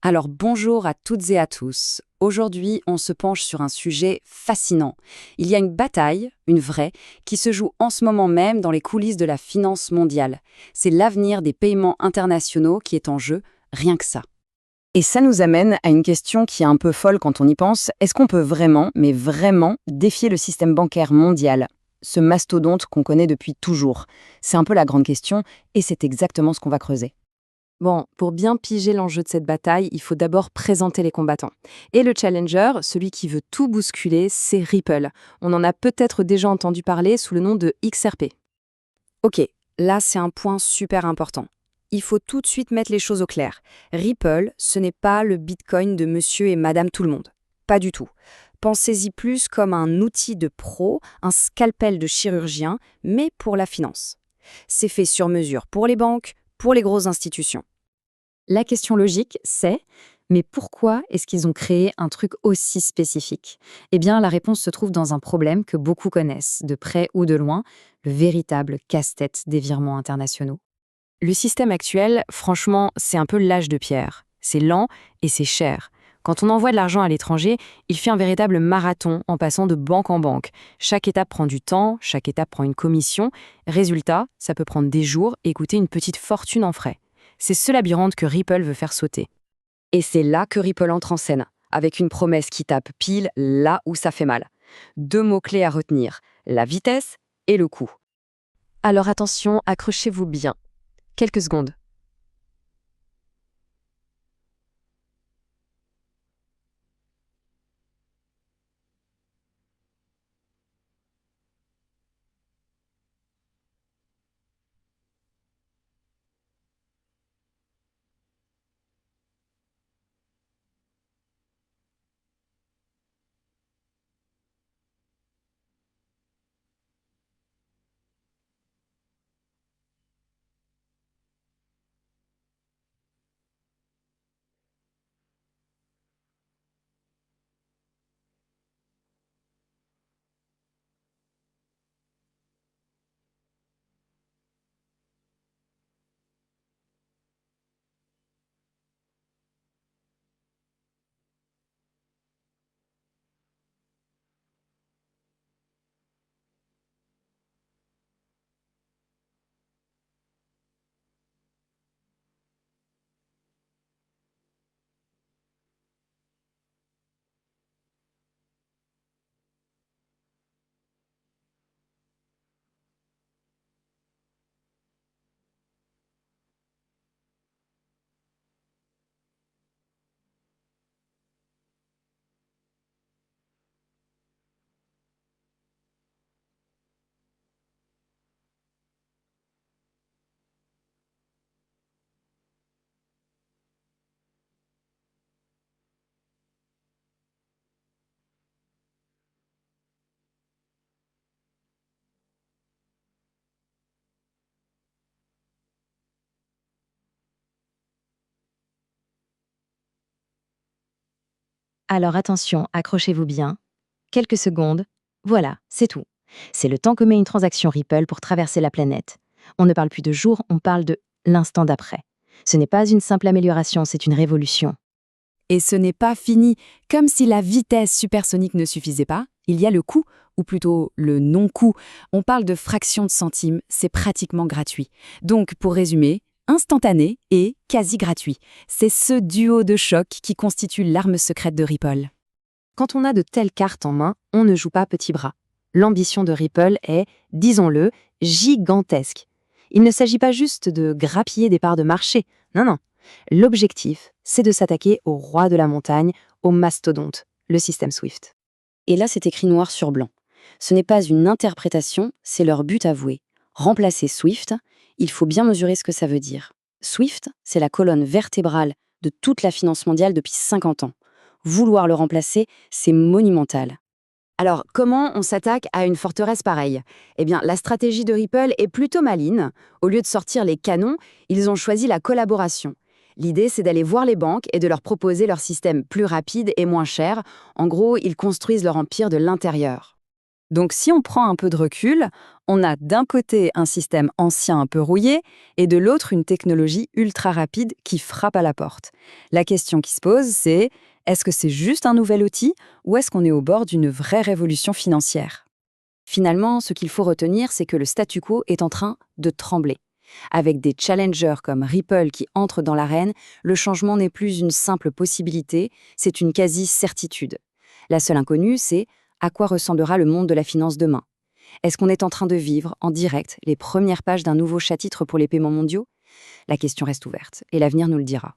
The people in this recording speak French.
Alors bonjour à toutes et à tous. Aujourd'hui, on se penche sur un sujet fascinant. Il y a une bataille, une vraie, qui se joue en ce moment même dans les coulisses de la finance mondiale. C'est l'avenir des paiements internationaux qui est en jeu, rien que ça. Et ça nous amène à une question qui est un peu folle quand on y pense. Est-ce qu'on peut vraiment, mais vraiment, défier le système bancaire mondial, ce mastodonte qu'on connaît depuis toujours? C'est un peu la grande question, et c'est exactement ce qu'on va creuser. Bon, pour bien piger l'enjeu de cette bataille, il faut d'abord présenter les combattants. Et le challenger, celui qui veut tout bousculer, c'est Ripple. On en a peut-être déjà entendu parler sous le nom de XRP. Ok, là c'est un point super important. Il faut tout de suite mettre les choses au clair. Ripple, ce n'est pas le Bitcoin de monsieur et madame tout le monde. Pas du tout. Pensez-y plus comme un outil de pro, un scalpel de chirurgien, mais pour la finance. C'est fait sur mesure pour les banques, pour les grosses institutions. La question logique, c'est mais pourquoi est-ce qu'ils ont créé un truc aussi spécifique? Eh bien, la réponse se trouve dans un problème que beaucoup connaissent, de près ou de loin, le véritable casse-tête des virements internationaux. Le système actuel, franchement, c'est un peu l'âge de pierre. C'est lent et c'est cher. Quand on envoie de l'argent à l'étranger, il fait un véritable marathon en passant de banque en banque. Chaque étape prend du temps, chaque étape prend une commission. Résultat, ça peut prendre des jours et coûter une petite fortune en frais. C'est ce labyrinthe que Ripple veut faire sauter. Et c'est là que Ripple entre en scène, avec une promesse qui tape pile là où ça fait mal. Deux mots-clés à retenir, la vitesse et le coût. Alors attention, accrochez-vous bien. Quelques secondes. Alors attention, accrochez-vous bien. Quelques secondes. Voilà, c'est tout. C'est le temps que met une transaction Ripple pour traverser la planète. On ne parle plus de jours, on parle de l'instant d'après. Ce n'est pas une simple amélioration, c'est une révolution. Et ce n'est pas fini. Comme si la vitesse supersonique ne suffisait pas, il y a le coût, ou plutôt le non-coût. On parle de fractions de centimes, c'est pratiquement gratuit. Donc, pour résumer, instantané et quasi gratuit. C'est ce duo de choc qui constitue l'arme secrète de Ripple. Quand on a de telles cartes en main, on ne joue pas petit bras. L'ambition de Ripple est, disons-le, gigantesque. Il ne s'agit pas juste de grappiller des parts de marché, non, non. L'objectif, c'est de s'attaquer au roi de la montagne, au mastodonte, le système SWIFT. Et là, c'est écrit noir sur blanc. Ce n'est pas une interprétation, c'est leur but avoué. Remplacer SWIFT, il faut bien mesurer ce que ça veut dire. SWIFT, c'est la colonne vertébrale de toute la finance mondiale depuis 50 ans. Vouloir le remplacer, c'est monumental. Alors, comment on s'attaque à une forteresse pareille? Eh bien, la stratégie de Ripple est plutôt maligne. Au lieu de sortir les canons, ils ont choisi la collaboration. L'idée, c'est d'aller voir les banques et de leur proposer leur système plus rapide et moins cher. En gros, ils construisent leur empire de l'intérieur. Donc si on prend un peu de recul, on a d'un côté un système ancien un peu rouillé et de l'autre une technologie ultra rapide qui frappe à la porte. La question qui se pose, c'est est-ce que c'est juste un nouvel outil ou est-ce qu'on est au bord d'une vraie révolution financière? Finalement, ce qu'il faut retenir, c'est que le statu quo est en train de trembler. Avec des challengers comme Ripple qui entrent dans l'arène, le changement n'est plus une simple possibilité, c'est une quasi-certitude. La seule inconnue, c'est à quoi ressemblera le monde de la finance demain? Est-ce qu'on est en train de vivre, en direct, les premières pages d'un nouveau chapitre pour les paiements mondiaux? La question reste ouverte, et l'avenir nous le dira.